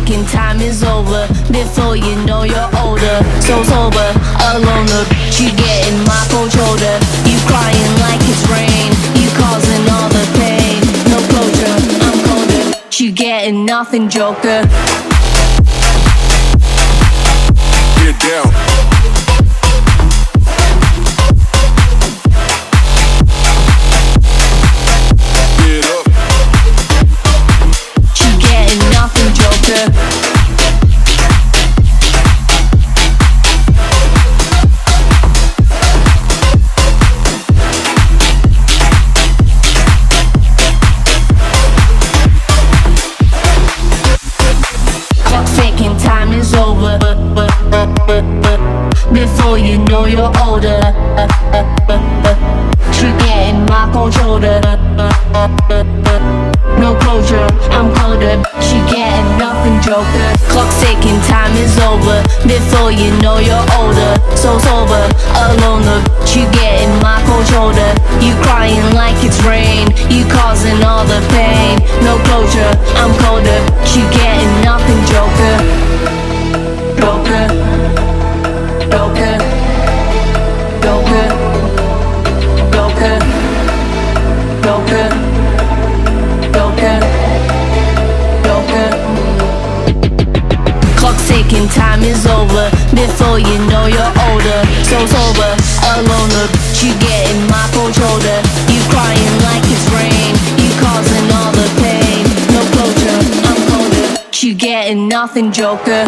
ticking, time is over. Before you know you're older. So sober, alone, the bitch you getting my cold shoulder. You crying like it's rain, you causing all the pain. No closure, I'm colder, you getting nothing, joker. Get down. Time is over. Before you know you're older. She getting my cold shoulder. No closure, I'm colder. She getting nothing, joker. Clock's ticking, time is over. Before you know you're older. So sober, alone, the bitch you getting my cold shoulder. You crying like it's rain, you causing all the pain. No closure, I'm colder. She getting nothing, joker. Joker, joker, joker, joker, joker, joker, joker. Clock's ticking, time is over. Before you know you're older. So sober, alone, the bitch you getting my cold shoulder. You crying like it's rain, you causing all the pain. No closure, I'm colder. You getting nothing, joker.